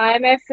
IMF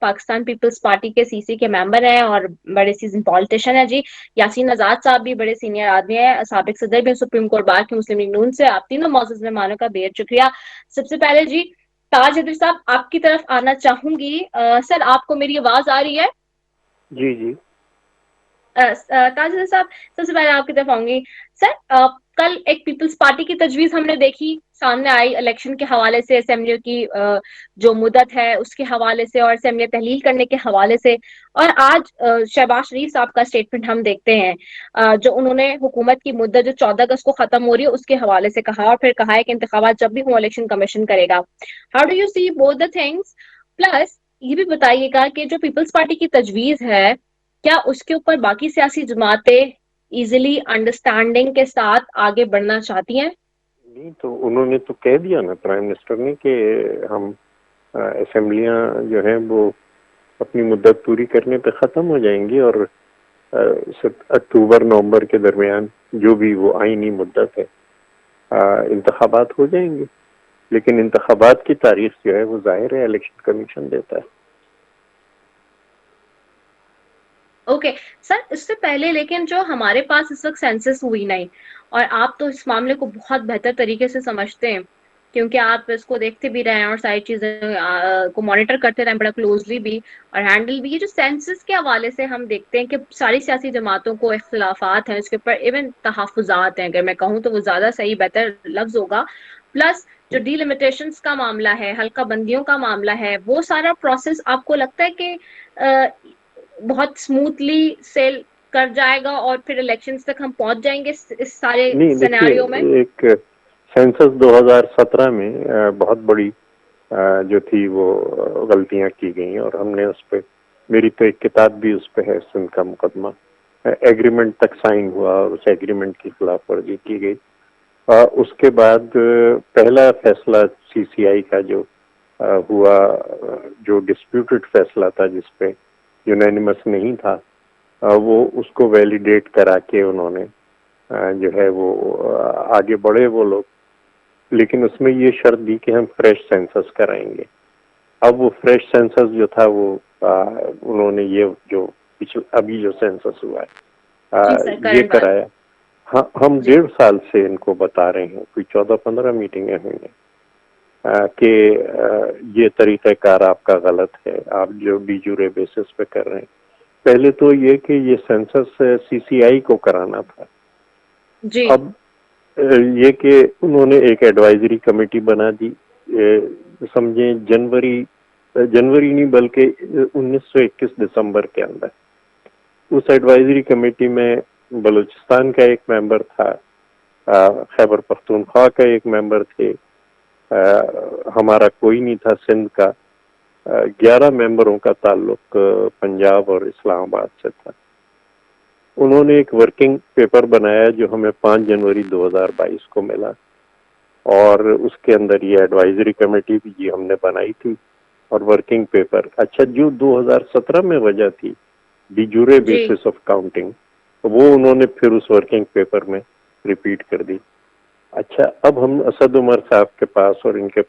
Pakistan Peoples party کے CC کے ممبر ہیں اور بڑے سیزن پالیٹیشین ہیں جی. یاسین آزاد صاحب بھی بڑے سینئر آدمی ہیں, سابق صدر بھی سپریم کورٹ بار کی مسلم لیگ نون سے. آپ تینوں معزز مہمانوں کا بے حد شکریہ. سب سے پہلے جی تاج حیدر صاحب آپ کی طرف آنا چاہوں گی. سر آپ کو میری آواز آ رہی ہے؟ جی جی. تاج حیدر صاحب سب سے پہلے آپ کی طرف آؤں گی. سر کل ایک پیپلز پارٹی کی تجویز ہم نے دیکھی سامنے آئی الیکشن کے حوالے سے, اسمبلی کی جو مدت ہے اس کے حوالے سے اور اسمبلی تحلیل کرنے کے حوالے سے. اور آج شہباز شریف صاحب کا اسٹیٹمنٹ ہم دیکھتے ہیں جو انہوں نے حکومت کی مدت جو 14 اگست کو ختم ہو رہی ہے اس کے حوالے سے کہا, اور پھر کہا ہے کہ انتخابات جب بھی ہوں الیکشن کمیشن کرے گا. How do you see both the things? Plus یہ بھی بتائیے گا کہ جو پیپلز پارٹی کی تجویز ہے کیا اس کے اوپر باقی سیاسی جماعتیں ایزیلی انڈرسٹینڈنگ کے ساتھ آگے بڑھنا چاہتی ہیں؟ نہیں تو انہوں نے تو کہہ دیا نا پرائم منسٹر نے کہ ہم اسمبلیاں جو ہیں وہ اپنی مدت پوری کرنے پہ ختم ہو جائیں گی, اور اکتوبر نومبر کے درمیان جو بھی وہ آئینی مدت ہے انتخابات ہو جائیں گے. لیکن انتخابات کی تاریخ جو ہے وہ ظاہر ہے الیکشن کمیشن دیتا ہے. اوکے سر, اس سے پہلے لیکن جو ہمارے پاس اس وقت سینسس ہوئی نہیں, اور آپ تو اس معاملے کو بہت بہتر طریقے سے سمجھتے ہیں کیونکہ آپ اس کو دیکھتے بھی رہے ہیں اور ساری چیزیں کو مانیٹر کرتے رہے بڑا کلوزلی بھی اور ہینڈل بھی. یہ جو سینسس کے حوالے سے ہم دیکھتے ہیں کہ ساری سیاسی جماعتوں کو اختلافات ہیں اس کے اوپر, ایون تحفظات ہیں اگر میں کہوں تو وہ زیادہ صحیح بہتر لفظ ہوگا. پلس جو ڈی لمیٹیشنز کا معاملہ ہے, حلقہ بندیوں کا معاملہ ہے, وہ سارا پروسیس آپ کو لگتا ہے کہ بہت اسموتھلی سیل کر جائے گا اور پھر الیکشنز تک ہم پہنچ جائیں گے اس سارے نہیں دیکھیے, سیناریو میں؟ ایک سینسس 2017 میں بہت بڑی جو تھی وہ غلطیاں کی گئیں, اور ہم نے اس پہ, میری تو ایک کتاب بھی اس پہ ہے, سندھ کا مقدمہ. ایگریمنٹ تک سائن ہوا اور اس ایگریمنٹ کی خلاف ورزی کی گئی. اس کے بعد پہلا فیصلہ CCI کا جو ہوا, جو ڈسپیوٹڈ فیصلہ تھا جس پہ یونینیمس نہیں تھا, وہ اس کو ویلیڈیٹ کرا کے انہوں نے جو ہے وہ آگے بڑھے وہ لوگ, لیکن اس میں یہ شرط دی کہ ہم فریش سینسس کرائیں گے. اب وہ فریش سینسس جو تھا وہ انہوں نے یہ جو ابھی جو سینسس ہوا جی ہے سر, یہ کرنٹ والا. کرایا. ہم جی 1.5 سال سے ان کو بتا رہے ہیں, کوئی 14-15 میٹنگیں ہوئی ہیں کہ یہ طریقہ کار آپ کا غلط ہے, آپ جو ڈی جورے بیسس پہ کر رہے ہیں. پہلے تو یہ کہ یہ سینسس CCI کو کرانا تھا. جی اب یہ کہ انہوں نے ایک ایڈوائزری کمیٹی بنا دی, سمجھیں جنوری نہیں بلکہ 1921 دسمبر کے اندر. اس ایڈوائزری کمیٹی میں بلوچستان کا ایک ممبر تھا, خیبر پختونخوا کا ایک ممبر تھے, ہمارا کوئی نہیں تھا سندھ کا. 11 ممبروں کا تعلق پنجاب اور اسلام آباد سے تھا. انہوں نے ایک ورکنگ پیپر بنایا جو ہمیں 5 جنوری 2022 کو ملا, اور اس کے اندر یہ ایڈوائزری کمیٹی بھی یہ ہم نے بنائی تھی اور ورکنگ پیپر. اچھا, جو 2017 میں وجہ تھی ڈی جورے جی بیسس آف کاؤنٹنگ, وہ انہوں نے پھر اس ورکنگ پیپر میں ریپیٹ کر دی. اچھا, اب ہم اسد عمر صاحب کے پاس اور ان کے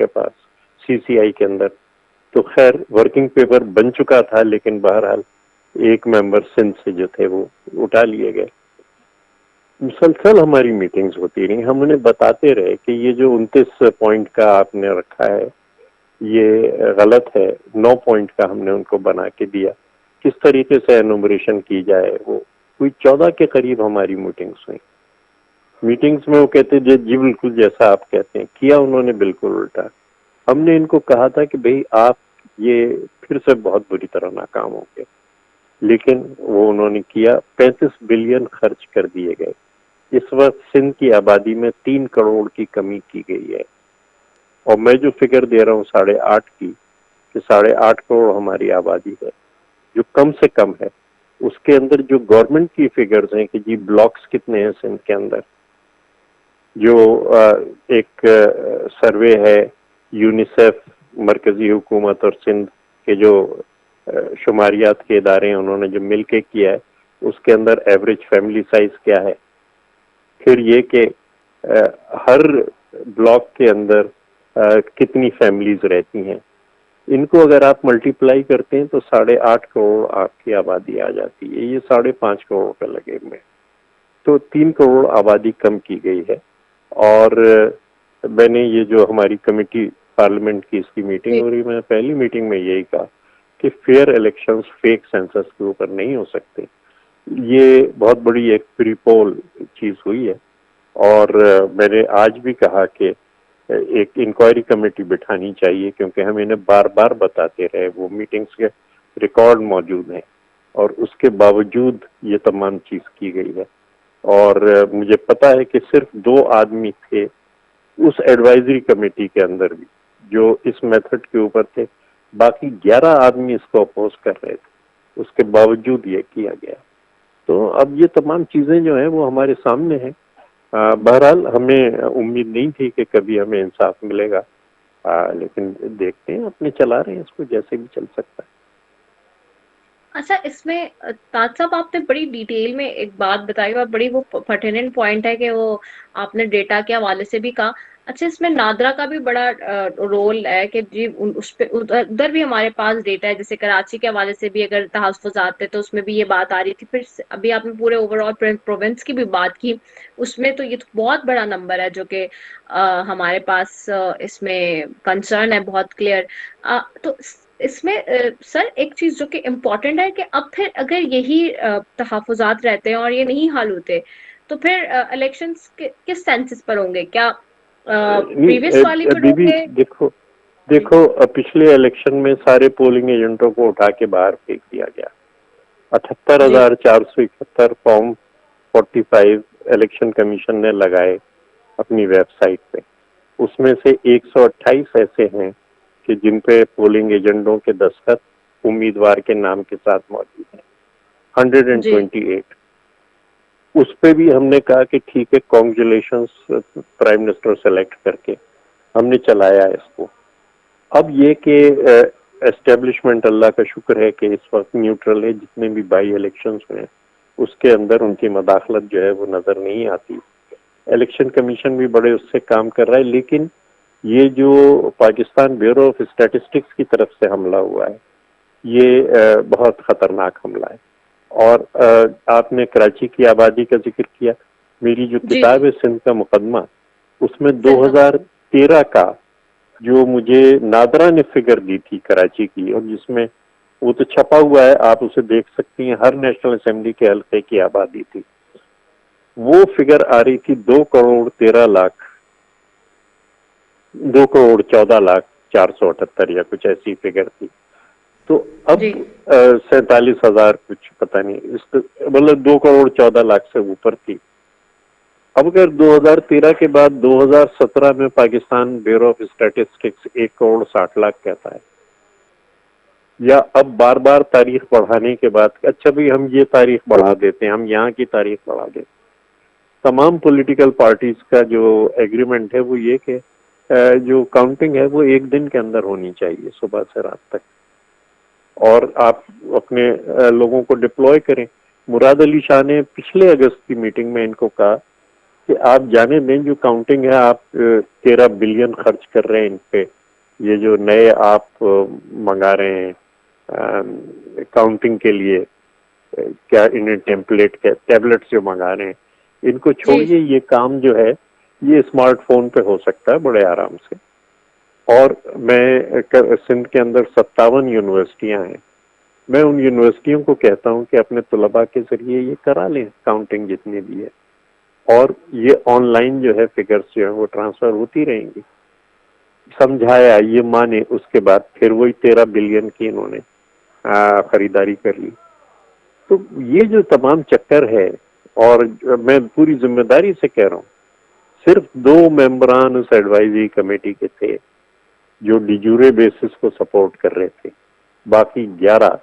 پاس CCI کے اندر تو خیر ورکنگ پیپر بن چکا تھا, لیکن بہرحال ایک ممبر سندھ سے جو تھے وہ اٹھا لیے گئے. مسلسل ہماری میٹنگز ہوتی رہی, ہم انہیں بتاتے رہے کہ یہ جو 29 پوائنٹ کا آپ نے رکھا ہے یہ غلط ہے. 9 پوائنٹ کا ہم نے ان کو بنا کے دیا, کس طریقے سے انومریشن کی جائے. وہ کوئی 14 کے قریب ہماری میٹنگز ہوئیں. میٹنگز میں وہ کہتے جی بالکل جیسا آپ کہتے ہیں, کیا انہوں نے بالکل الٹا. ہم نے ان کو کہا تھا کہ بھئی آپ یہ پھر سے بہت بری طرح ناکام ہو گئے, لیکن وہ انہوں نے کیا. 35 بلین خرچ کر دیے گئے. اس وقت سندھ کی آبادی میں 3 کروڑ کی کمی کی گئی ہے, اور میں جو فگر دے رہا ہوں 8.5 کی, کہ 8.5 کروڑ ہماری آبادی ہے جو کم سے کم ہے. اس کے اندر جو گورنمنٹ کی فگرز ہیں کہ جی بلاکس کتنے ہیں سندھ کے اندر, جو ایک سروے ہے یونیسیف, مرکزی حکومت اور سندھ کے جو شماریات کے ادارے ہیں انہوں نے جو مل کے کیا ہے, اس کے اندر ایوریج فیملی سائز کیا ہے. پھر یہ کہ ہر بلاک کے اندر کتنی فیملیز رہتی ہیں, ان کو اگر آپ ملٹیپلائی کرتے ہیں تو 8.5 کروڑ آپ کی آبادی آ جاتی ہے. یہ 5.5 کروڑ پہ لگے ہوئے, تو 3 کروڑ آبادی کم کی گئی ہے. اور میں نے یہ جو ہماری کمیٹی پارلیمنٹ کی اس کی میٹنگ ہو رہی, میں نے پہلی میٹنگ میں یہی کہا کہ فیئر الیکشنز فیک سینسس کے اوپر نہیں ہو سکتے. یہ بہت بڑی ایک پری پول چیز ہوئی ہے, اور میں نے آج بھی کہا کہ ایک انکوائری کمیٹی بٹھانی چاہیے, کیونکہ ہم انہیں بار بار بتاتے رہے, وہ میٹنگز کے ریکارڈ موجود ہیں, اور اس کے باوجود یہ تمام چیز کی گئی ہے. اور مجھے پتا ہے کہ صرف 2 آدمی تھے اس ایڈوائزری کمیٹی کے اندر بھی جو اس میتھڈ کے اوپر تھے, باقی 11 آدمی اس کو اپوز کر رہے تھے. اس کے باوجود یہ کیا گیا. تو اب یہ تمام چیزیں جو ہیں وہ ہمارے سامنے ہیں. بہرحال ہمیں امید نہیں تھی کہ کبھی ہمیں انصاف ملے گا, لیکن دیکھتے ہیں, اپنے چلا رہے ہیں اس کو جیسے بھی چل سکتا ہے. اچھا, اس میں تاج صاحب آپ نے بڑی ڈیٹیل میں ایک بات بتائی, اور بڑی وہ پرٹیننٹ پوائنٹ ہے کہ وہ آپ نے ڈیٹا کے حوالے سے بھی کہا. اچھا, اس میں نادرا کا بھی بڑا رول ہے کہ جی اس پہ ادھر بھی ہمارے پاس ڈیٹا ہے, جیسے کراچی کے حوالے سے بھی اگر تحفظات تھے تو اس میں بھی یہ بات آ رہی تھی. پھر ابھی آپ نے پورے اوور آل پروونس کی بھی بات کی, اس میں تو یہ تو بہت بڑا نمبر ہے جو کہ ہمارے پاس اس میں کنسرن ہے بہت کلیئر. تو اس میں سر ایک چیز جو کہ امپورٹنٹ ہے کہ اب پھر اگر یہی تحفظات رہتے ہیں اور یہ نہیں حل ہوتے تو پھر الیکشنز کس سینسس پر ہوں گے؟ کیا پریویس والی پر ابھی ہوں بھی گے؟ دیکھو پچھلے الیکشن میں سارے پولنگ ایجنٹوں کو اٹھا کے باہر پھینک دیا گیا. جی 78,471 فارم 45 الیکشن کمیشن نے لگائے اپنی ویب سائٹ پہ. اس میں سے 128 ایسے ہیں کہ جن پہ پولنگ ایجنٹوں کے دستخط امیدوار کے نام کے ساتھ موجود ہیں. جی 128 اس پہ بھی ہم نے کہا کہ ٹھیک ہے, کانگریچولیشنز پرائم منسٹر سلیکٹ کر کے ہم نے چلایا اس کو. اب یہ کہ اسٹیبلشمنٹ اللہ کا شکر ہے کہ اس وقت نیوٹرل ہے. جتنے بھی بائی الیکشنز ہوئے اس کے اندر ان کی مداخلت جو ہے وہ نظر نہیں آتی. الیکشن کمیشن بھی بڑے اس سے کام کر رہا ہے, لیکن یہ جو پاکستان بیورو آف اسٹیٹسٹکس کی طرف سے حملہ ہوا ہے یہ بہت خطرناک حملہ ہے. اور آپ نے کراچی کی آبادی کا ذکر کیا. میری جو جی کتاب جی ہے سندھ کا مقدمہ, اس میں سندھ کا 2013 کا جو مجھے نادرا نے فگر دی تھی کراچی کی, اور جس میں وہ تو چھپا ہوا ہے, آپ اسے دیکھ سکتی ہیں, ہر نیشنل اسمبلی کے حلقے کی آبادی تھی. وہ فگر آ رہی تھی 2,14,478 یا کچھ ایسی فگر تھی. تو اب جی 47,000 کچھ پتہ نہیں, مطلب 2,14,00,000 سے اوپر تھی. اب اگر 2013 کے بعد 2017 میں پاکستان بیورو آف اسٹیٹسٹکس 1,60,00,000 کہتا ہے, یا اب بار بار تاریخ بڑھانے کے بعد اچھا بھائی ہم یہ تاریخ بڑھا دیتے ہیں, ہم یہاں کی تاریخ بڑھا دیتے ہیں. تمام پولیٹیکل پارٹیز کا جو ایگریمنٹ ہے وہ یہ کہ جو کاؤنٹنگ ہے وہ 1 دن کے اندر ہونی چاہیے, صبح سے رات تک, اور آپ اپنے لوگوں کو ڈپلوائے کریں. مراد علی شاہ نے پچھلے اگست کی میٹنگ میں ان کو کہا کہ آپ جانے دیں, جو کاؤنٹنگ ہے آپ 13 بلین خرچ کر رہے ہیں ان پہ, یہ جو نئے آپ منگا رہے ہیں کاؤنٹنگ کے لیے, کیا انہیں ٹیبلٹس جو منگا رہے ہیں ان کو جی چھوڑیے. یہ کام جو ہے یہ اسمارٹ فون پہ ہو سکتا ہے بڑے آرام سے. اور میں سندھ کے اندر 57 یونیورسٹیاں ہیں, میں ان یونیورسٹیوں کو کہتا ہوں کہ اپنے طلباء کے ذریعے یہ کرا لیں کاؤنٹنگ جتنی بھی ہے, اور یہ آن لائن جو ہے فگرز جو ہیں وہ ٹرانسفر ہوتی رہیں گی. سمجھایا, یہ مانے, اس کے بعد پھر وہی 13 بلین کی انہوں نے خریداری کر لی. تو یہ جو تمام چکر ہے, اور میں پوری ذمہ داری سے کہہ رہا ہوں, صرف 2 ممبران اس ایڈوائزری کمیٹی کے تھے جو ڈیجورے بیسس کو سپورٹ کر رہے تھے, باقی 11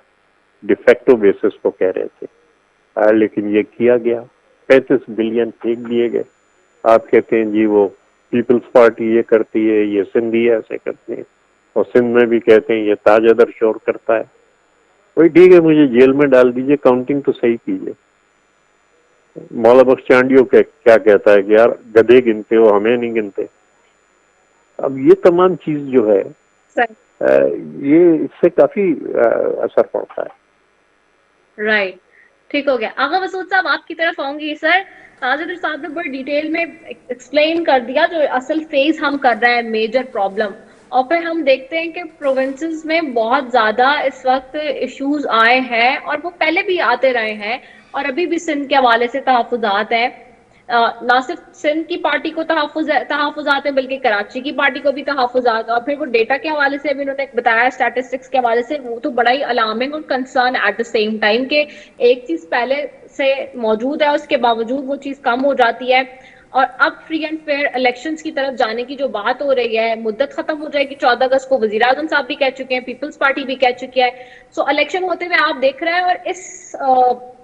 ڈیفیکٹو بیسس کو کہہ رہے تھے. لیکن یہ کیا گیا, 35 بلین پھینک دیے گئے. آپ کہتے ہیں جی وہ پیپلز پارٹی یہ کرتی ہے, یہ سندھی ایسے کرتے ہیں, اور سندھ میں بھی کہتے ہیں یہ تاج ادر شور کرتا ہے. وہی ٹھیک ہے, مجھے جیل میں ڈال دیجئے, کاؤنٹنگ تو صحیح کیجئے. مولا بخش چانڈیو کیا کہتا ہے کہ یار گدھے گنتے ہو, ہمیں نہیں گنتے. اب یہ تمام چیز جو ہے سر یہ اس سے کافی اثر پڑتا ہے. رائٹ, ٹھیک ہو گیا. آغا مسعود صاحب آپ کی طرف آؤں گی. سر تاجر صاحب نے بڑی ڈیٹیل میں ایکسپلین کر دیا جو اصل فیس ہم کر رہے ہیں, میجر پرابلم, اور پھر ہم دیکھتے ہیں کہ پروونسز میں بہت زیادہ اس وقت ایشوز آئے ہیں, اور وہ پہلے بھی آتے رہے ہیں, اور ابھی بھی سندھ کے حوالے سے تحفظات ہیں. نہ صرف سندھ کی پارٹی کو تحفظات ہیں بلکہ کراچی کی پارٹی کو بھی تحفظات, اور پھر وہ ڈیٹا کے حوالے سے بھی انہوں نے بتایا, اسٹیٹسٹکس کے حوالے سے, وہ تو بڑا ہی الارمنگ اور concern at the same time کہ ایک چیز پہلے سے موجود ہے اس کے باوجود وہ چیز کم ہو جاتی ہے. اور اب فری اینڈ فیئر الیکشنز کی طرف جانے کی جو بات ہو رہی ہے, مدت ختم ہو جائے گی 14 اگست کو, وزیر اعظم صاحب بھی کہہ چکے ہیں, پیپلز پارٹی بھی کہہ چکی ہے. سو الیکشن ہوتے ہوئے آپ دیکھ رہے ہیں, اور اس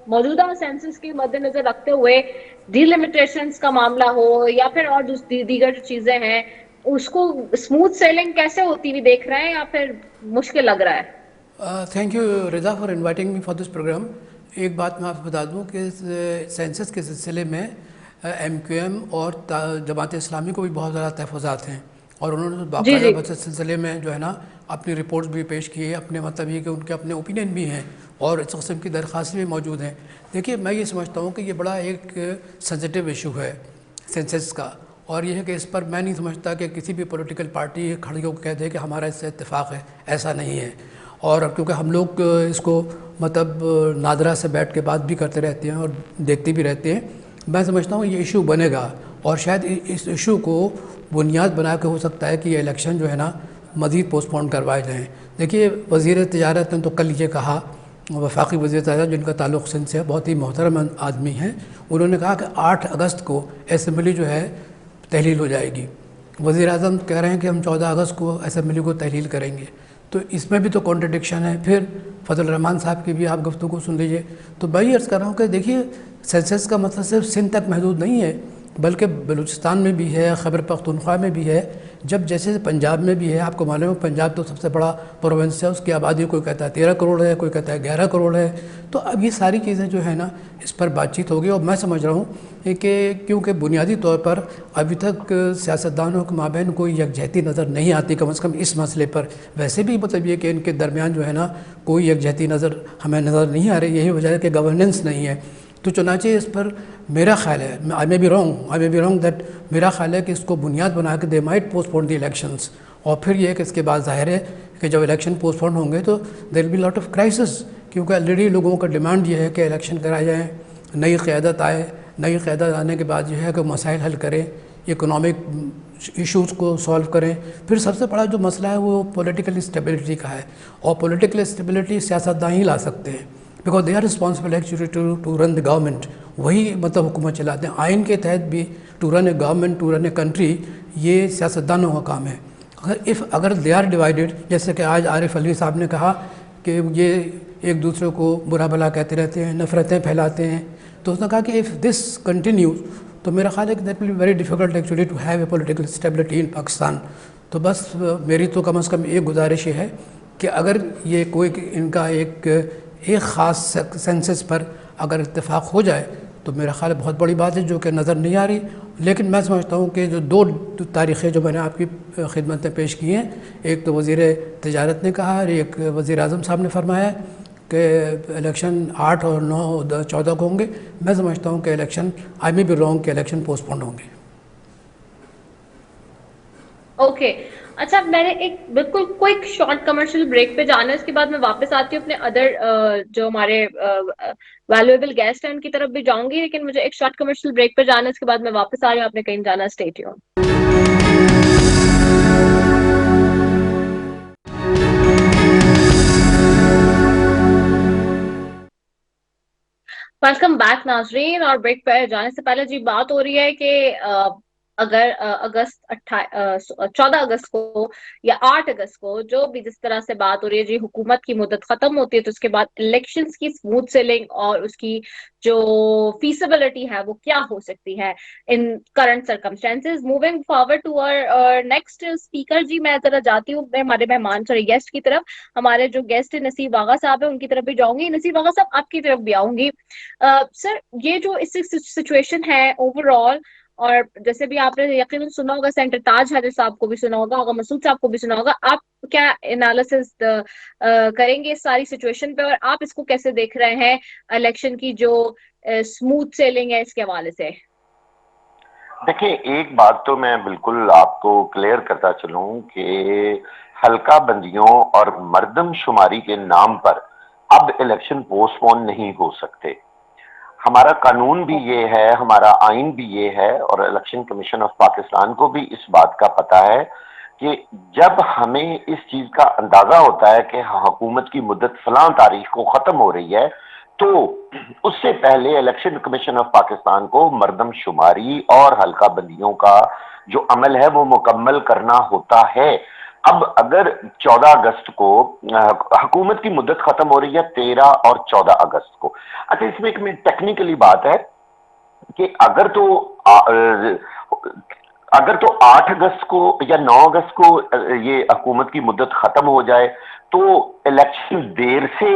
موجودہ سینسس کے مد نظر رکھتے ہوئے ڈی لمیٹیشنز کا معاملہ ہو یا پھر اور دیگر جو چیزیں ہیں, اس کو اسموتھ سیلنگ کیسے ہوتی ہوئی دیکھ رہے ہیں یا پھر مشکل لگ رہا ہے؟ Thank you Raza for inviting me for this programme. ایک بات میں آپ کو بتا دوں کہ سینسس کے سلسلے میں ایم کیو ایم اور جماعت اسلامی کو بھی بہت زیادہ تحفظات ہیں, اور انہوں نے باقاعدہ بس اس سلسلے میں جو ہے نا اپنی رپورٹس بھی پیش کی ہے, اپنے مطلب یہ کہ ان کے اپنے اوپینین بھی ہیں اور اس قسم کی درخواستیں بھی موجود ہیں. دیکھیے میں یہ سمجھتا ہوں کہ یہ بڑا ایک سینسٹیو ایشو ہے سینسس کا, اور یہ ہے کہ اس پر میں نہیں سمجھتا کہ کسی بھی پولیٹیکل پارٹی کھڑی ہو کے کہہ دے کہ ہمارا اس سے اتفاق ہے, ایسا نہیں ہے. اور کیونکہ ہم لوگ اس کو مطلب نادرہ سے بیٹھ کے بات بھی کرتے رہتے ہیں اور دیکھتے بھی رہتے ہیں, میں سمجھتا ہوں یہ ایشو بنے گا, اور شاید اس ایشو کو بنیاد بنا کے ہو سکتا ہے کہ یہ الیکشن جو ہے نا مزید پوسٹ پون کروائے جائیں. دیکھیے وزیر تجارت نے تو کل یہ کہا, وفاقی وزیر تجارت جن کا تعلق سندھ سے بہت ہی محترم آدمی ہیں, انہوں نے کہا کہ 8 اگست کو اسمبلی جو ہے تحلیل ہو جائے گی. وزیر اعظم کہہ رہے ہیں کہ ہم 14 اگست کو اسمبلی کو تحلیل کریں گے, تو اس میں بھی تو کانٹرڈکشن ہے. پھر فضل الرحمان صاحب کی بھی آپ گفتگو سن لیجئے. تو میں یہ عرض کر رہا ہوں کہ دیکھیے سینسس کا مطلب صرف سندھ تک محدود نہیں ہے, بلکہ بلوچستان میں بھی ہے, خیبر پختونخوا میں بھی ہے, جب جیسے پنجاب میں بھی ہے. آپ کو معلوم ہے پنجاب تو سب سے بڑا پروونس ہے, اس کی آبادی کوئی کہتا ہے 13 کروڑ ہے, کوئی کہتا ہے 11 کروڑ ہے. تو اب یہ ساری چیزیں جو ہے نا اس پر بات چیت ہوگی, اور میں سمجھ رہا ہوں کہ کیونکہ بنیادی طور پر ابھی تک سیاستدانوں کے مابین کوئی یکجہتی نظر نہیں آتی, کم از کم اس مسئلے پر. ویسے بھی مطلب یہ کہ ان کے درمیان جو ہے نا کوئی یکجہتی ہمیں نظر نہیں آ رہی, یہی وجہ ہے کہ گورننس نہیں ہے. تو چنانچہ اس پر میرا خیال ہے, I may be wrong that, میرا خیال ہے کہ اس کو بنیاد بنا کے they might postpone the elections. اور پھر یہ کہ اس کے بعد ظاہر ہے کہ جب الیکشن پوسٹ پون ہوں گے تو there will be lot of crisis, کیونکہ آلریڈی لوگوں کا ڈیمانڈ یہ ہے کہ الیکشن کرائے جائیں, نئی قیادت آئے, نئی قیادت آنے کے بعد یہ ہے کہ مسائل حل کریں, اکنامک ایشوز کو سالو کریں. پھر سب سے بڑا جو مسئلہ ہے وہ پولیٹیکل اسٹیبلٹی کا ہے, اور پولیٹیکل اسٹیبلٹی سیاستدان ہی لا سکتے ہیں, because they are responsible actually to run the government. وہی مطلب حکومت چلاتے ہیں. آئین کے تحت بھی to run a government, to run a country, یہ سیاستدانوں کا کام ہے. اگر دے آر ڈیوائیڈڈ, جیسے کہ آج عارف علوی صاحب نے کہا کہ یہ ایک دوسرے کو برا بھلا کہتے رہتے ہیں, نفرتیں پھیلاتے ہیں, تو اس نے کہا کہ اف دس کنٹینیوز تو میرا خیال ہے کہ that will be very difficult actually to have a political stability in Pakistan. تو بس میری تو کم از کم ایک گزارش یہ ہے کہ اگر یہ کوئی ان کا ایک خاص سینسس پر اگر اتفاق ہو جائے تو میرا خیال بہت بڑی بات ہے جو کہ نظر نہیں آ رہی. لیکن میں سمجھتا ہوں کہ جو 2 تاریخیں جو میں نے آپ کی خدمت میں پیش کی ہیں, ایک تو وزیر تجارت نے کہا اور ایک وزیر اعظم صاحب نے فرمایا کہ الیکشن 8 اور 9 14 کو ہوں گے. میں سمجھتا ہوں کہ election I may be wrong کہ الیکشن پوسٹ پونڈ ہوں گے. اوکے اچھا, میں نے ایک بالکل کوئک شارٹ کمرشل بریک پہ جانا ہے, اس کے بعد میں واپس آتی ہوں اپنے ادر جو ہمارے ویلیویبل گیسٹ ہیں ان کی طرف بھی جاؤں گی, لیکن مجھے ایک شارٹ کمرشل بریک پہ جانا ہے, اس کے بعد میں واپس آ رہی ہوں. آپ نے کہیں جانا, اسٹے ٹیون. ویلکم بیک ناظرین, اور بریک پہ جانے سے پہلے جی بات ہو رہی ہے کہ اگر 14 اگست کو یا 8 اگست کو جو بھی جس طرح سے بات ہو رہی ہے جی, حکومت کی مدت ختم ہوتی ہے تو اس کے بعد الیکشنز کی اسموتھ سیلنگ اور اس کی جو فیسیبلٹی ہے وہ کیا ہو سکتی ہے in current circumstances. Moving forward to our next speaker جی, میں ذرا جاتی ہوں ہمارے مہمان گیسٹ کی طرف. ہمارے جو گیسٹ نصیب آغا صاحب ہیں ان کی طرف بھی جاؤں گی. نصیب آغا صاحب آپ کی طرف بھی آؤں گی. سر, یہ جو اس سچویشن ہے اوور آل, اور جیسے بھی آپ نے یقیناً سنا ہوگا، سینٹر تاج حاضر صاحب کو بھی سنا ہوگا مسعود صاحب کو بھی سنا ہوگا، آپ کیا انالیسس کریں گے اس ساری سچویشن پہ، اور آپ اس کو کیسے دیکھ رہے ہیں الیکشن کی جو اسموتھ سیلنگ ہے اس کے حوالے سے؟ دیکھیں، ایک بات تو میں بالکل آپ کو کلیئر کرتا چلوں کہ حلقہ بندیوں اور مردم شماری کے نام پر اب الیکشن پوسٹ پون نہیں ہو سکتے. ہمارا قانون بھی یہ ہے، ہمارا آئین بھی یہ ہے، اور الیکشن کمیشن آف پاکستان کو بھی اس بات کا پتہ ہے کہ جب ہمیں اس چیز کا اندازہ ہوتا ہے کہ حکومت کی مدت فلاں تاریخ کو ختم ہو رہی ہے، تو اس سے پہلے الیکشن کمیشن آف پاکستان کو مردم شماری اور حلقہ بندیوں کا جو عمل ہے وہ مکمل کرنا ہوتا ہے. اب اگر 14 اگست کو حکومت کی مدت ختم ہو رہی ہے 13 اور 14 اگست کو. اچھا، اس میں ایک ٹیکنیکلی بات ہے کہ اگر تو 8 اگست کو یا 9 اگست کو یہ حکومت کی مدت ختم ہو جائے تو الیکشن دیر سے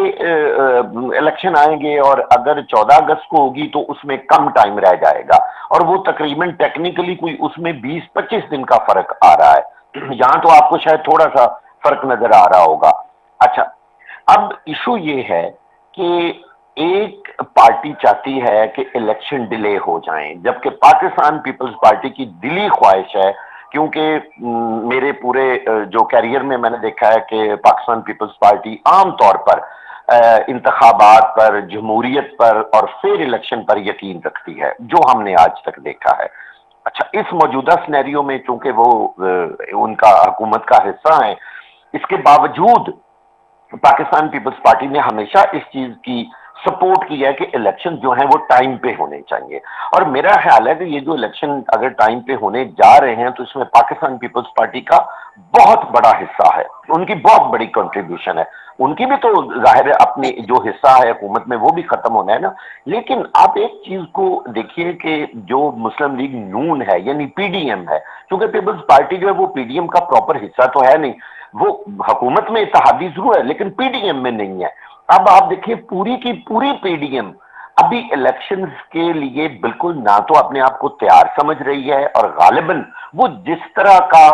الیکشن آئیں گے، اور اگر 14 اگست کو ہوگی تو اس میں کم ٹائم رہ جائے گا، اور وہ تقریباً ٹیکنیکلی کوئی اس میں 20-25 دن کا فرق آ رہا ہے. یہاں تو آپ کو شاید تھوڑا سا فرق نظر آ رہا ہوگا. اچھا، اب ایشو یہ ہے کہ ایک پارٹی چاہتی ہے کہ الیکشن ڈیلے ہو جائیں، جبکہ پاکستان پیپلز پارٹی کی دلی خواہش ہے، کیونکہ میرے پورے جو کیریئر میں نے دیکھا ہے کہ پاکستان پیپلز پارٹی عام طور پر انتخابات پر، جمہوریت پر اور فیر الیکشن پر یقین رکھتی ہے، جو ہم نے آج تک دیکھا ہے. اچھا، اس موجودہ سینیریو میں چونکہ وہ ان کا حکومت کا حصہ ہیں، اس کے باوجود پاکستان پیپلز پارٹی نے ہمیشہ اس چیز کی سپورٹ کی ہے کہ الیکشن جو ہیں وہ ٹائم پہ ہونے چاہیے. اور میرا خیال ہے کہ یہ جو الیکشن اگر ٹائم پہ ہونے جا رہے ہیں تو اس میں پاکستان پیپلز پارٹی کا بہت بڑا حصہ ہے، ان کی بہت بڑی کنٹریبیوشن ہے. ان کی بھی تو ظاہر ہے اپنی جو حصہ ہے حکومت میں وہ بھی ختم ہونا ہے نا. لیکن آپ ایک چیز کو دیکھیے کہ جو مسلم لیگ نون ہے، یعنی پی ڈی ایم ہے، کیونکہ پیپلز پارٹی جو ہے وہ پی ڈی ایم کا پراپر حصہ تو ہے نہیں، وہ حکومت میں اتحادی ضرور ہے لیکن پی ڈی ایم میں نہیں ہے. اب آپ دیکھیں پوری کی پوری پی ڈی ایم ابھی الیکشنز کے لیے بالکل نہ تو اپنے آپ کو تیار سمجھ رہی ہے، اور غالباً وہ جس طرح کا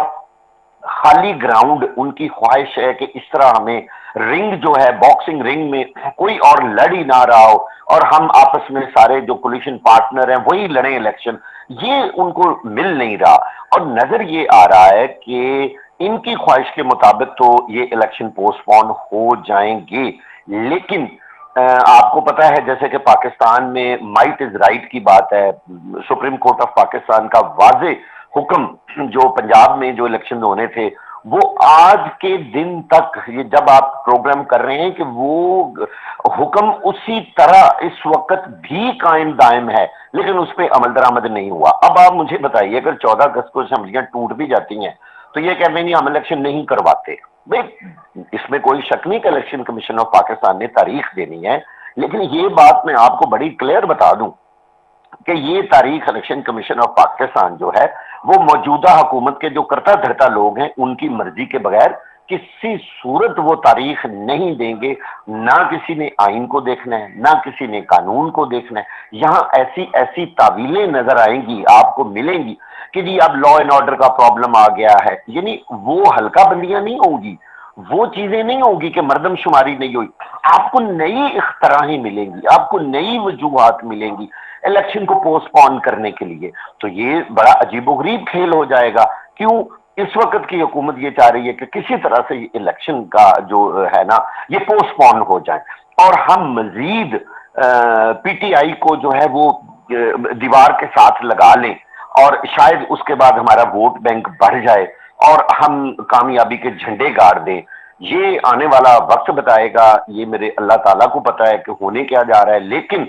خالی گراؤنڈ ان کی خواہش ہے کہ اس طرح ہمیں رنگ جو ہے باکسنگ رنگ میں کوئی اور لڑ ہی نہ رہا ہو اور ہم آپس میں سارے جو کولیشن پارٹنر ہیں وہی لڑیں الیکشن، یہ ان کو مل نہیں رہا. اور نظر یہ آ رہا ہے کہ ان کی خواہش کے مطابق تو یہ الیکشن پوسٹ پون ہو جائیں گے. لیکن آپ کو پتا ہے جیسے کہ پاکستان میں مائٹ از رائٹ کی بات ہے، سپریم کورٹ آف پاکستان کا واضح حکم جو پنجاب میں جو الیکشن ہونے تھے وہ آج کے دن تک، یہ جب آپ پروگرام کر رہے ہیں کہ وہ حکم اسی طرح اس وقت بھی قائم دائم ہے، لیکن اس پہ عمل درآمد نہیں ہوا. اب آپ مجھے بتائیے اگر 14 اگست کو اسمبلیاں ٹوٹ بھی جاتی ہیں تو یہ کہتے ہیں ہم الیکشن نہیں کرواتے. اس میں کوئی شک نہیں کہ الیکشن کمیشن آف پاکستان نے تاریخ دینی ہے، لیکن یہ بات میں آپ کو بڑی کلیئر بتا دوں کہ یہ تاریخ الیکشن کمیشن آف پاکستان جو ہے وہ موجودہ حکومت کے جو کرتا دھرتا لوگ ہیں ان کی مرضی کے بغیر کسی صورت وہ تاریخ نہیں دیں گے. نہ کسی نے آئین کو دیکھنا ہے، نہ کسی نے قانون کو دیکھنا ہے. یہاں ایسی ایسی تعویلیں نظر آئیں گی، آپ کو ملیں گی کہ جی اب لا اینڈ آرڈر کا پرابلم آ گیا ہے. یعنی وہ حلقہ بندیاں نہیں ہوگی، وہ چیزیں نہیں ہوگی کہ مردم شماری نہیں ہوئی، آپ کو نئی اختراعیں ملیں گی، آپ کو نئی وجوہات ملیں گی الیکشن کو پوسٹ پون کرنے کے لیے. تو یہ بڑا عجیب و غریب کھیل ہو جائے گا. کیوں؟ اس وقت کی حکومت یہ چاہ رہی ہے کہ کسی طرح سے الیکشن کا جو ہے نا یہ پوسٹ پون ہو جائے، اور ہم مزید پی ٹی آئی کو جو ہے وہ دیوار کے ساتھ لگا لیں، اور شاید اس کے بعد ہمارا ووٹ بینک بڑھ جائے اور ہم کامیابی کے جھنڈے گاڑ دیں. یہ آنے والا وقت بتائے گا، یہ میرے اللہ تعالیٰ کو پتا ہے کہ ہونے کیا جا رہا ہے. لیکن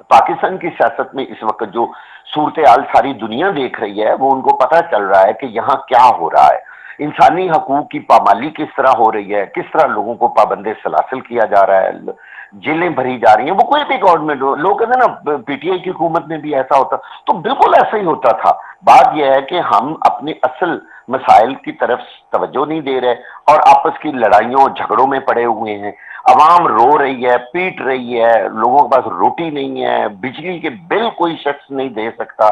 پاکستان کی سیاست میں اس وقت جو صورتحال ساری دنیا دیکھ رہی ہے وہ ان کو پتہ چل رہا ہے کہ یہاں کیا ہو رہا ہے، انسانی حقوق کی پامالی کس طرح ہو رہی ہے، کس طرح لوگوں کو پابند سلاسل کیا جا رہا ہے، جیلیں بھری جا رہی ہیں. وہ کوئی بھی گورنمنٹ ہو، لوگ کہتے ہیں نا پی ٹی آئی کی حکومت میں بھی ایسا ہوتا، تو بالکل ایسا ہی ہوتا تھا. بات یہ ہے کہ ہم اپنے اصل مسائل کی طرف توجہ نہیں دے رہے اور آپس کی لڑائیوں جھگڑوں میں پڑے ہوئے ہیں. عوام رو رہی ہے، پیٹ رہی ہے، لوگوں کے پاس روٹی نہیں ہے، بجلی کے بل کوئی شخص نہیں دے سکتا.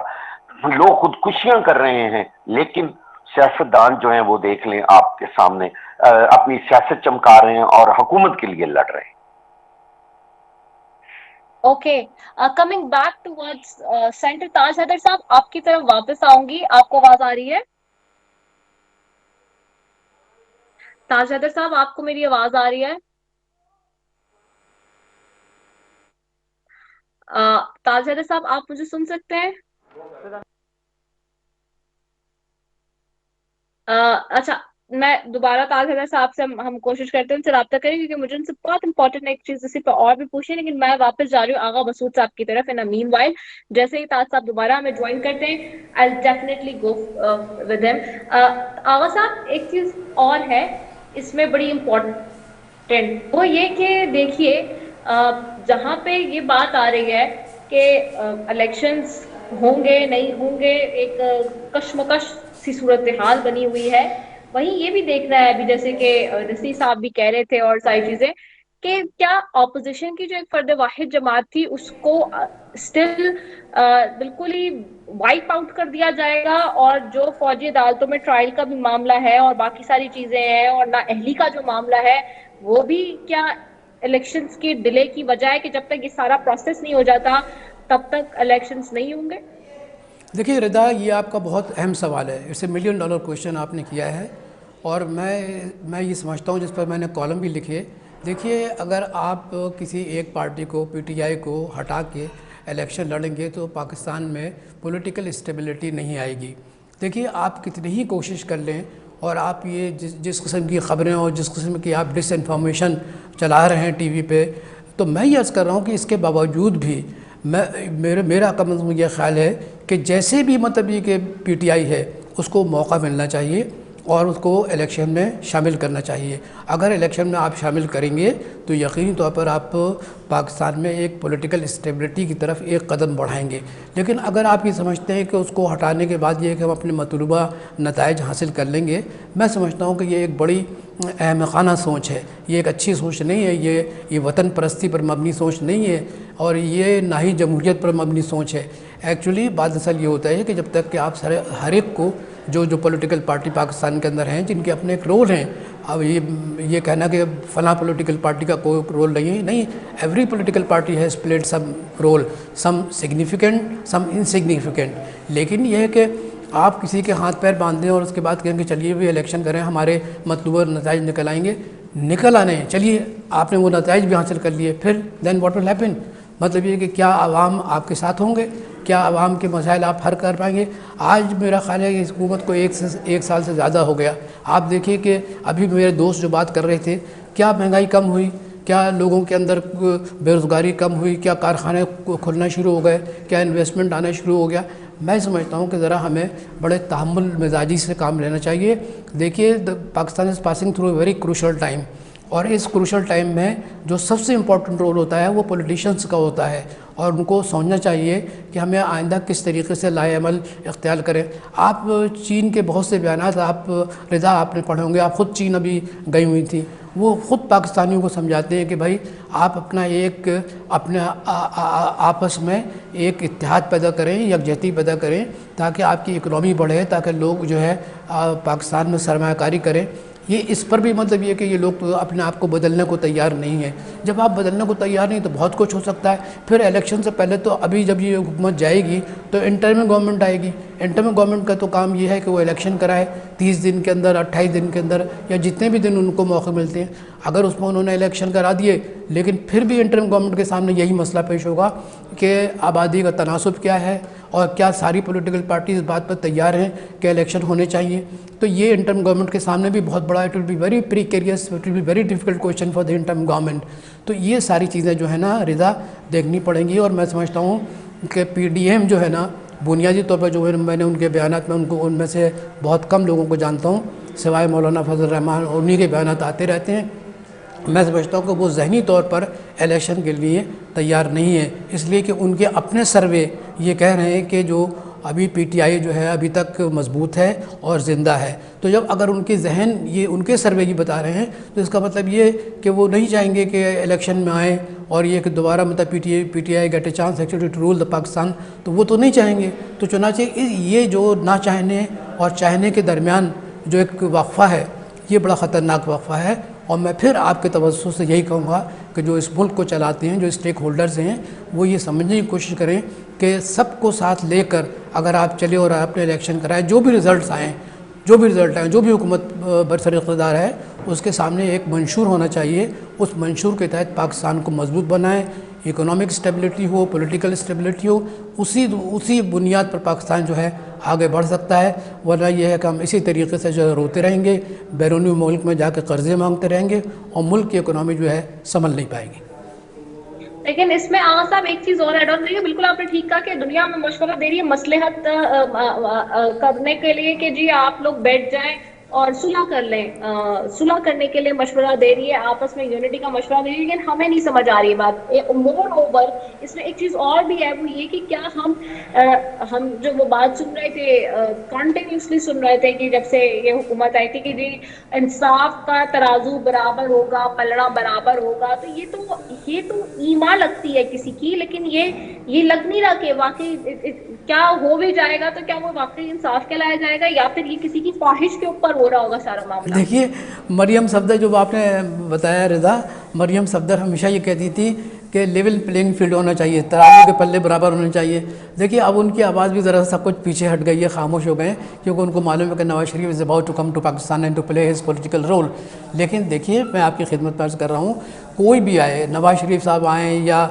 لوگ خودکشیاں کر رہے ہیں، لیکن سیاستدان جو ہیں وہ دیکھ لیں آپ کے سامنے اپنی سیاست چمکا رہے ہیں اور حکومت کے لیے لڑ رہے ہیں۔ Okay, coming back towards centre, Taj Haider صاحب آپ کی طرف واپس آؤں گی، آپ کو آواز آ رہی ہے؟ تاج حیدر صاحب آپ کو میری آواز آ رہی ہے؟ تاج حیدر صاحب آپ مجھے سن سکتے ہیں؟ اچھا، میں دوبارہ تاج حیدر صاحب سے ہم کوشش کرتے ہیں ان سے رابطہ کریں، کیونکہ مجھے ان سے بہت امپورٹنٹ ایک چیز اسی پہ اور بھی پوچھیں، لیکن میں واپس جا رہی ہوں آغا مسعود صاحب کی طرف۔ ان مین وائل جیسے ہی تاج صاحب دوبارہ ہمیں جوائن کرتے ہیں I'll definitely go with them۔ آغا صاحب ایک چیز اور ہے اس میں بڑی امپورٹنٹ، وہ یہ کہ دیکھیے جہاں پہ یہ بات آ رہی ہے کہ الیکشنز ہوں گے نہیں ہوں گے، ایک کشمکش سی صورتحال بنی ہوئی ہے، وہیں یہ بھی دیکھنا ہے ابھی جیسے کہ رسی صاحب بھی کہہ رہے تھے اور ساری چیزیں، کہ کیا اپوزیشن کی جو ایک فرد واحد جماعت تھی اس کو اسٹل بالکل ہی وائپ آؤٹ کر دیا جائے گا، اور جو فوجی عدالتوں میں ٹرائل کا بھی معاملہ ہے اور باقی ساری چیزیں ہیں اور نااہلی کا جو معاملہ ہے وہ بھی کیا الیکشنز کی ڈیلے کی وجہ ہے کہ جب تک یہ سارا پروسیس نہیں ہو جاتا تب تک الیکشنز نہیں ہوں گے؟ دیکھیے رضا، یہ آپ کا بہت اہم سوال ہے، اٹس اے $1 ملین کویشچن آپ نے کیا ہے، اور میں یہ سمجھتا ہوں جس پر میں نے کالم بھی لکھے۔ دیکھیے اگر آپ کسی ایک پارٹی کو PTI کو ہٹا کے الیکشن لڑیں گے تو پاکستان میں پولیٹیکل اسٹیبلٹی نہیں آئے گی۔ دیکھیے آپ کتنی ہی کوشش کر لیں اور آپ یہ جس قسم کی خبریں اور جس قسم کی آپ ڈس انفارمیشن چلا رہے ہیں ٹی وی پہ، تو میں یہ عرض کر رہا ہوں کہ اس کے باوجود بھی میرا کم از کم یہ خیال ہے کہ جیسے بھی مطلب یہ کہ PTI ہے اس کو موقع ملنا چاہیے اور اس کو الیکشن میں شامل کرنا چاہیے۔ اگر الیکشن میں آپ شامل کریں گے تو یقینی طور پر آپ پاکستان میں ایک پولیٹیکل اسٹیبلٹی کی طرف ایک قدم بڑھائیں گے۔ لیکن اگر آپ یہ سمجھتے ہیں کہ اس کو ہٹانے کے بعد یہ کہ ہم اپنے مطلوبہ نتائج حاصل کر لیں گے، میں سمجھتا ہوں کہ یہ ایک بڑی احمقانہ سوچ ہے، یہ ایک اچھی سوچ نہیں ہے، یہ وطن پرستی پر مبنی سوچ نہیں ہے، اور یہ نہ ہی جمہوریت پر مبنی سوچ ہے۔ ایکچولی بات اصل یہ ہوتا ہے کہ جب تک کہ آپ ہر ایک کو جو پولیٹیکل پارٹی پاکستان کے اندر ہیں جن کے اپنے ایک رول ہیں، اب یہ کہنا کہ فلاں پولیٹیکل پارٹی کا کوئی رول نہیں، every political party has played some role, some significant some insignificant, لیکن یہ ہے کہ آپ کسی کے ہاتھ پیر باندھ دیں اور اس کے بعد کہیں کہ چلیے بھی الیکشن کریں، ہمارے مطلوبہ نتائج نکل آئیں گے، نکل آنے ہیں، چلیے آپ نے وہ نتائج بھی حاصل کر لیے، پھر دین واٹ ول ہیپن؟ مطلب یہ کہ کیا عوام آپ کے ساتھ ہوں گے؟ کیا عوام کے مسائل آپ حل کر پائیں گے؟ آج میرا خیال ہے کہ اس حکومت کو ایک سال سے زیادہ ہو گیا۔ آپ دیکھیے کہ ابھی میرے دوست جو بات کر رہے تھے، کیا مہنگائی کم ہوئی؟ کیا لوگوں کے اندر بے روزگاری کم ہوئی؟ کیا کارخانے کھلنا شروع ہو گئے؟ کیا انویسٹمنٹ آنا شروع ہو گیا؟ میں سمجھتا ہوں کہ ذرا ہمیں بڑے تحمل مزاجی سے کام لینا چاہیے۔ دیکھیے Pakistan is passing through a very crucial time, اور اس کروشل ٹائم میں جو سب سے امپورٹنٹ رول ہوتا ہے وہ پولیٹیشنز کا ہوتا ہے، اور ان کو سوچنا چاہیے کہ ہمیں آئندہ کس طریقے سے لائے عمل اختیار کریں۔ آپ چین کے بہت سے بیانات رضا آپ نے پڑھے ہوں گے، آپ خود چین ابھی گئی ہوئی تھیں، وہ خود پاکستانیوں کو سمجھاتے ہیں کہ بھائی آپ اپنے آپس میں ایک اتحاد پیدا کریں، یکجہتی پیدا کریں، تاکہ آپ کی اکنامی بڑھے، تاکہ لوگ جو ہے پاکستان میں سرمایہ کاری کریں۔ یہ اس پر بھی مطلب یہ کہ یہ لوگ تو اپنے آپ کو بدلنے کو تیار نہیں ہیں۔ جب آپ بدلنے کو تیار نہیں تو بہت کچھ ہو سکتا ہے۔ پھر الیکشن سے پہلے تو ابھی جب یہ حکومت جائے گی تو انٹرم گورنمنٹ آئے گی، انٹرم گورنمنٹ کا تو کام یہ ہے کہ وہ الیکشن کرائے 30 دن کے اندر، 28 دن کے اندر، یا جتنے بھی دن ان کو موقع ملتے ہیں۔ اگر اس میں انہوں نے الیکشن کرا دیے لیکن پھر بھی انٹرم گورنمنٹ کے سامنے یہی مسئلہ پیش ہوگا کہ آبادی کا تناسب کیا ہے اور کیا ساری پولیٹیکل پارٹی اس بات پر تیار ہیں کہ الیکشن ہونے چاہیے، تو یہ انٹرم گورنمنٹ کے سامنے بھی بہت بڑا، it will be very precarious, it will be very difficult question for the interim government. تو یہ ساری چیزیں جو ہے نا رضا دیکھنی پڑیں گی، اور میں سمجھتا ہوں کہ PDM جو ہے نا بنیادی طور پر جو ہے، میں نے ان کے بیانات میں ان میں سے بہت کم لوگوں کو جانتا ہوں سوائے مولانا فضل الرحمان، انہی کے بیانات آتے رہتے ہیں۔ میں سمجھتا ہوں کہ وہ ذہنی طور پر الیکشن کے لیے تیار نہیں ہے، اس لیے کہ ان کے اپنے سروے یہ کہہ رہے ہیں کہ جو ابھی پی ٹی آئی جو ہے ابھی تک مضبوط ہے اور زندہ ہے. تو جب اگر ان کے ذہن یہ ان کے سروے یہ بتا رہے ہیں تو اس کا مطلب یہ کہ وہ نہیں چاہیں گے کہ الیکشن میں آئیں اور یہ کہ دوبارہ مطلب P T I get a chance actually to rule the Pakistan, تو وہ تو نہیں چاہیں گے. تو چنانچہ یہ جو نہ چاہنے اور چاہنے کے درمیان جو ایک وقفہ ہے یہ بڑا خطرناک وقفہ ہے. اور میں پھر آپ کے توسط سے یہی کہوں گا کہ جو اس ملک کو چلاتے ہیں, جو اسٹیک ہولڈرز ہیں, وہ یہ سمجھنے کی کوشش کریں کہ سب کو ساتھ لے کر اگر آپ چلے اور آپ نے الیکشن کرائے, جو بھی رزلٹس آئیں, جو بھی حکومت برسر اقتدار ہے, اس کے سامنے ایک منشور ہونا چاہیے. اس منشور کے تحت پاکستان کو مضبوط بنائیں, اکنامک اسٹیبلٹی ہو, پولیٹیکل اسٹیبلٹی ہو, اسی بنیاد پر پاکستان جو ہے آگے بڑھ سکتا ہے. ورنہ یہ ہے کہ ہم اسی طریقے سے جو ہے روتے رہیں گے, بیرونی ملک میں جا کے قرضے مانگتے رہیں گے اور ملک کی اکنامی جو ہے سنبھل نہیں پائے گی. لیکن اس میں آغا صاحب ایک چیز اور ایڈ آن کریے, بالکل آپ نے ٹھیک کہا کہ دنیا میں مشورہ دے رہی ہے مصلحت کرنے کے لیے کہ جی آپ لوگ بیٹھ جائیں اور صلح کر لیں, صلح کرنے کے لیے مشورہ دے رہی ہے, آپس میں یونٹی کا مشورہ دے رہی ہے, لیکن ہمیں نہیں سمجھ آ رہی ہے بات. مور اوور اس میں ایک چیز اور بھی ہے, وہ یہ کہ کیا ہم جو وہ بات سن رہے تھے, کنٹینیوسلی سن رہے تھے کہ جب سے یہ حکومت آئی تھی کہ جی انصاف کا ترازو برابر ہوگا, پلڑا برابر ہوگا, تو یہ تو ایمان لگتی ہے کسی کی, لیکن یہ لگ نہیں رہا کہ واقعی کیا ہو بھی جائے گا تو کیا وہ واقعی انصاف کہلایا جائے گا یا پھر یہ کسی کی خواہش کے اوپر ہو رہا ہوگا سارا معاملہ. دیکھیے مریم صفدر جو آپ نے بتایا رضا, مریم صفدر ہمیشہ یہ کہتی تھی کہ لیول پلینگ فیلڈ ہونا چاہیے, ترازو کے پلے برابر ہونے چاہیے. دیکھیے اب ان کی آواز بھی ذرا سب کچھ پیچھے ہٹ گئی ہے, خاموش ہو گئے, کیونکہ ان کو معلوم ہے کہ Nawaz Sharif is about to come to Pakistan and to play his political role. لیکن دیکھیے میں آپ کی خدمت میں عرض کر رہا ہوں, کوئی بھی آئے, نواز شریف صاحب آئیں یا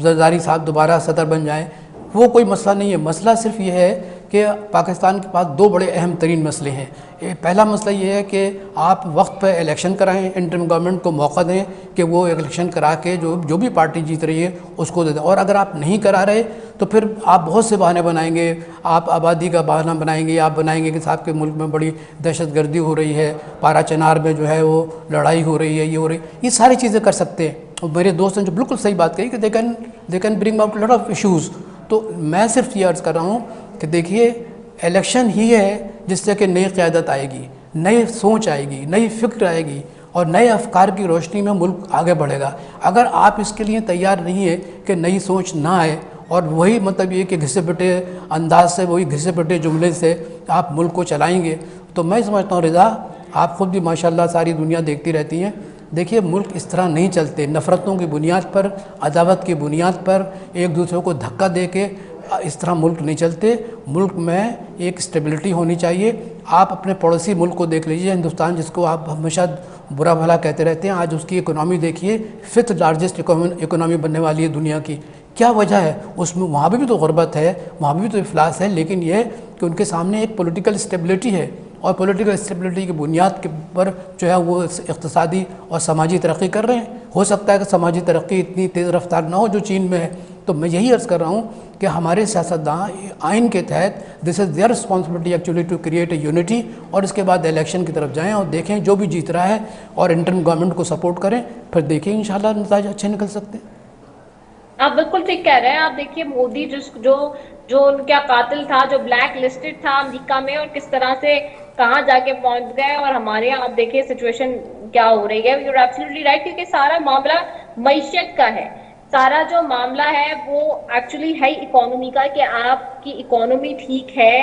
زرداری صاحب دوبارہ صدر بن جائیں, وہ کوئی مسئلہ نہیں ہے. مسئلہ صرف یہ ہے کہ پاکستان کے پاس دو بڑے اہم ترین مسئلے ہیں. پہلا مسئلہ یہ ہے کہ آپ وقت پہ الیکشن کرائیں, انٹرم گورنمنٹ کو موقع دیں کہ وہ الیکشن کرا کے جو بھی پارٹی جیت رہی ہے اس کو دے دیں. اور اگر آپ نہیں کرا رہے تو پھر آپ بہت سے بہانے بنائیں گے, آپ آبادی کا بہانہ بنائیں گے, آپ بنائیں گے کہ صاحب کے ملک میں بڑی دہشت گردی ہو رہی ہے, پارا چنار میں جو ہے وہ لڑائی ہو رہی ہے, یہ ہو رہی ہے, یہ ساری چیزیں کر سکتے ہیں. اور میرے دوست نے جو بالکل صحیح بات کہی کہ they can bring out lot of issues. تو میں صرف یہ عرض کر رہا ہوں کہ دیکھیے الیکشن ہی ہے جس سے کہ نئی قیادت آئے گی, نئی سوچ آئے گی, نئی فکر آئے گی اور نئے افکار کی روشنی میں ملک آگے بڑھے گا. اگر آپ اس کے لیے تیار نہیں ہیں کہ نئی سوچ نہ آئے اور وہی مطلب یہ کہ گھسے پٹے انداز سے, وہی گھسے پٹے جملے سے آپ ملک کو چلائیں گے, تو میں سمجھتا ہوں رضا, آپ خود بھی ماشاءاللہ ساری دنیا دیکھتی رہتی ہیں, دیکھیے ملک اس طرح نہیں چلتے. نفرتوں کی بنیاد پر, عداوت کی بنیاد پر, ایک دوسرے کو دھکا دے کے اس طرح ملک نہیں چلتے. ملک میں ایک اسٹیبلٹی ہونی چاہیے. آپ اپنے پڑوسی ملک کو دیکھ لیجیے, ہندوستان جس کو آپ ہمیشہ برا بھلا کہتے رہتے ہیں, آج اس کی اکنامی دیکھیے, 5th لارجسٹ اکنامی بننے والی ہے دنیا کی. کیا وجہ ہے اس میں؟ وہاں بھی تو غربت ہے, وہاں بھی تو افلاس ہے, لیکن یہ کہ ان کے سامنے ایک پولیٹیکل اسٹیبلٹی ہے اور پولیٹیکل اسٹیبلٹی کی بنیاد کے پر جو ہے وہ اقتصادی اور سماجی ترقی کر رہے ہیں. ہو سکتا ہے کہ سماجی ترقی اتنی تیز رفتار نہ ہو جو چین میں ہے. تو میں یہی عرض کر رہا ہوں کہ ہمارے سیاستداں آئین کے تحت this is their responsibility actually to create a unity, اور اس کے بعد الیکشن کی طرف جائیں اور دیکھیں جو بھی جیت رہا ہے اور انٹرم گورنمنٹ کو سپورٹ کریں, پھر دیکھیں انشاءاللہ نتائج اچھے نکل سکتے ہیں. آپ بالکل ٹھیک کہہ رہے ہیں. آپ دیکھیے مودی جو ان کا قاتل تھا, جو بلیک لسٹڈ تھا امریکہ میں, اور کس طرح سے کہاں جا کے پہنچ گئے, اور ہمارے یہاں آپ دیکھیے سچویشن کیا ہو رہی ہے. یو آر ایبسلیٹلی رائٹ, کیونکہ سارا معاملہ معیشت کا ہے. سارا جو معاملہ ہے وہ ایکچولی ہے اکانومی کا, کہ آپ کی اکانومی ٹھیک ہے,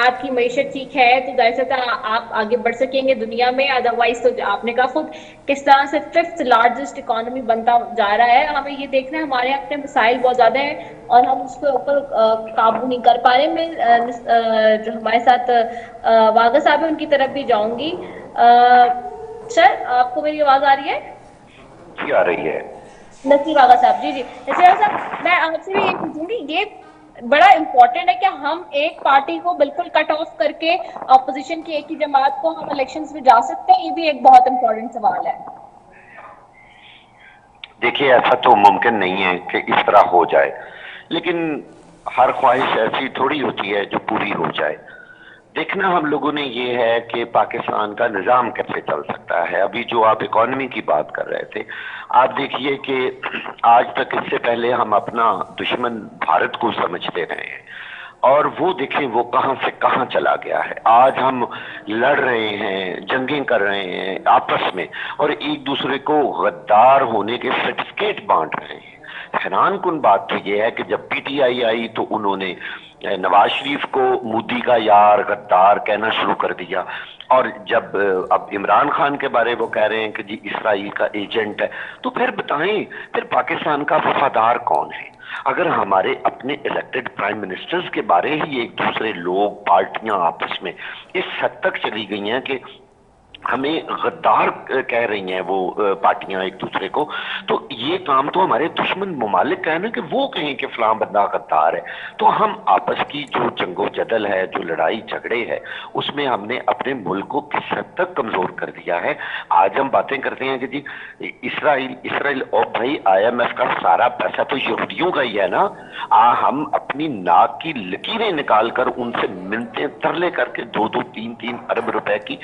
آپ کی معیشت ٹھیک ہے تو ظاہر سی آپ آگے بڑھ سکیں گے دنیا میں. ادروائز تو آپ نے کہا خود کس طرح سے 5th لارجسٹ اکانومی بنتا جا رہا ہے. ہمیں یہ دیکھنا ہے, ہمارے اپنے مسائل بہت زیادہ ہیں اور ہم اس کے اوپر قابو نہیں کر پا رہے. میں جو ہمارے ساتھ واغا صاحب ہیں ان کی طرف بھی جاؤں گی. سر آپ کو میری آواز آ رہی ہے؟ جی آ رہی ہے. نصیر آغا صاحب, جی نصیر آغا صاحب, میں آپ سے بھی یہ پوچھوں گی, یہ بڑا امپورٹنٹ ہے کہ ہم ایک پارٹی کو بالکل کٹ آف کر کے اپوزیشن کی ایک ہی جماعت کو ہم الیکشنز میں جا سکتے ہیں؟ یہ بھی ایک بہت امپورٹنٹ سوال ہے. دیکھیے ایسا تو ممکن نہیں ہے کہ اس طرح ہو جائے, لیکن ہر خواہش ایسی تھوڑی ہوتی ہے جو پوری ہو جائے. دیکھنا ہم لوگوں نے یہ ہے کہ پاکستان کا نظام کیسے چل سکتا ہے. ابھی جو آپ اکانومی کی بات کر رہے تھے, آپ دیکھیے کہ آج تک اس سے پہلے ہم اپنا دشمن بھارت کو سمجھتے رہے ہیں. اور وہ دیکھیں وہ کہاں سے کہاں چلا گیا ہے. آج ہم لڑ رہے ہیں, جنگیں کر رہے ہیں آپس میں, اور ایک دوسرے کو غدار ہونے کے سرٹیفکیٹ بانٹ رہے ہیں. حیران کن بات تو یہ ہے کہ جب پی ٹی آئی آئی تو انہوں نے نواز شریف کو مودی کا یار غدار کہنا شروع کر دیا, اور جب اب عمران خان کے بارے وہ کہہ رہے ہیں کہ جی اسرائیل کا ایجنٹ ہے, تو پھر بتائیں پھر پاکستان کا وفادار کون ہے؟ اگر ہمارے اپنے الیکٹڈ پرائم منسٹرز کے بارے ہی ایک دوسرے لوگ پارٹیاں آپس میں اس حد تک چلی گئی ہیں کہ ہمیں غدار کہہ رہی ہیں وہ پارٹیاں ایک دوسرے کو, تو یہ کام تو ہمارے دشمن ممالک کا ہے نا کہ وہ کہیں کہ فلاں بندہ غدار ہے. تو ہم آپس کی جو جنگ و جدل ہے, جو لڑائی جھگڑے ہے, اس میں ہم نے اپنے ملک کو کس حد تک کمزور کر دیا ہے. آج ہم باتیں کرتے ہیں کہ جی اسرائیل اور بھائی آئی ایم ایف کا سارا پیسہ تو یہودیوں کا ہی ہے نا. ہم اپنی ناک کی لکیریں نکال کر ان سے منتیں ترلے کر کے 2-3 ارب روپے کی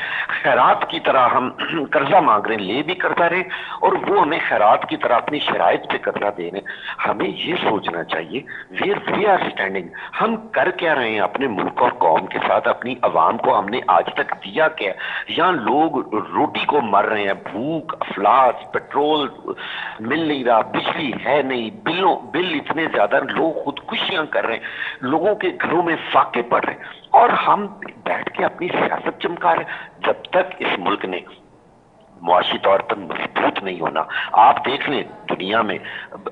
خیرات کی طرح ہم قرضہ مانگ رہے ہیں, لے بھی کرتا رہے, اور وہ ہمیں خیرات کی طرح اپنی شرائط پہ قرضہ دے رہے ہیں. ہمیں یہ سوچنا چاہیے ویئر وی آر اسٹینڈنگ, ہم کر کیا رہے ہیں اپنے ملک اور قوم کے ساتھ, اپنی عوام کو ہم نے آج تک دیا کیا. یہاں لوگ روٹی کو مر رہے ہیں, بھوک, افلاس, پیٹرول مل نہیں رہا, بجلی ہے نہیں, بل اتنے زیادہ, لوگ خودکشیاں کر رہے ہیں, لوگوں کے گھروں میں فاقے پڑ رہے ہیں, اور ہم بیٹھ کے اپنی سیاست چمکا رہے ہیں. جب تک اس ملک نے معاشی طور پر مضبوط نہیں ہونا, آپ دیکھ لیں دنیا میں,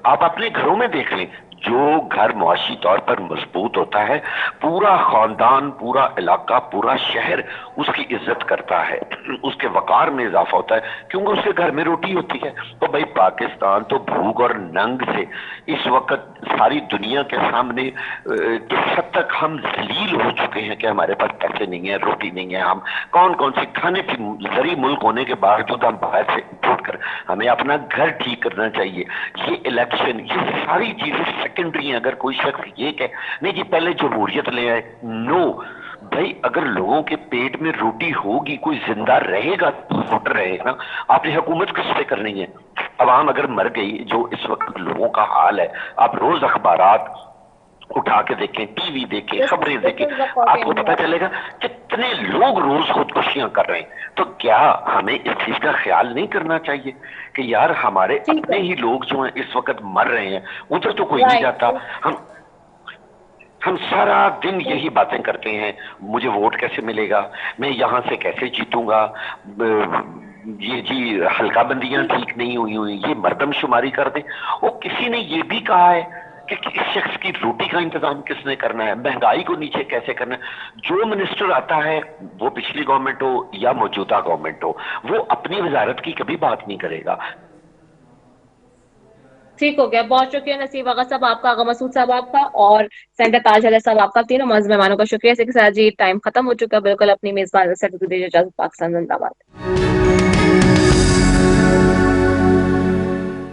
آپ اپنے گھروں میں دیکھ لیں, جو گھر معاشی طور پر مضبوط ہوتا ہے پورا خاندان, پورا علاقہ, پورا شہر اس کی عزت کرتا ہے, اس کے وقار میں اضافہ ہوتا ہے, کیونکہ اس کے گھر میں روٹی ہوتی ہے. تو بھائی پاکستان تو بھوک اور ننگ سے اس وقت ساری دنیا کے سامنے کس حد تک ہم ذلیل ہو چکے ہیں کہ ہمارے پاس پیسے نہیں ہیں, روٹی نہیں ہے. ہم کون سی کھانے پی زرعی ملک ہونے کے باوجود ہم باہر سے امپورٹ کر, ہمیں اپنا گھر ٹھیک کرنا چاہیے. یہ الیکشن, یہ ساری چیزیں سیکنڈری ہیں. اگر کوئی شخص یہ کہ نہیں جی پہلے جمہوریت لے آئے, نو بھائی, اگر لوگوں کے پیٹ میں روٹی ہوگی, کوئی زندہ رہے گا تو ووٹ رہے گا. آپ نے حکومت کس پہ کرنی ہے؟ عوام اگر مر گئی, جو اس وقت لوگوں کا حال ہے, آپ روز اخبارات اٹھا کے دیکھیں, ٹی وی دیکھیں, خبریں دیکھیں, آپ کو پتہ چلے گا کتنے لوگ روز خودکشیاں کر رہے ہیں. تو کیا ہمیں اس چیز کا خیال نہیں کرنا چاہیے کہ یار ہمارے اپنے ہی لوگ جو ہیں اس وقت مر رہے ہیں, ادھر تو کوئی نہیں جاتا. ہم سارا دن یہی باتیں کرتے ہیں, مجھے ووٹ کیسے ملے گا, میں یہاں سے کیسے جیتوں گا, یہ جی حلقہ بندیاں ٹھیک نہیں ہوئی, یہ مردم شماری کر دیں. وہ کسی نے یہ بھی کہا ہے کہ اس شخص کی روٹی کا انتظام کس نے کرنا ہے, مہنگائی کو نیچے کیسے کرنا ہے. جو منسٹر آتا ہے, وہ پچھلی گورنمنٹ ہو یا موجودہ گورنمنٹ ہو, وہ اپنی وزارت کی کبھی بات نہیں کرے گا. ٹھیک ہو گیا, بہت شکریہ نصیب آغا صاحب آپ کا, آغا مسعود صاحب آپ کا, اور سینٹر تاج علیہ صاحب آپ کا, تینوں معزز مہمانوں کا شکریہ. اسی کے ساتھ جی ٹائم ختم ہو چکا, بالکل اپنی میزبان سے اجازت. پاکستان زندہ باد.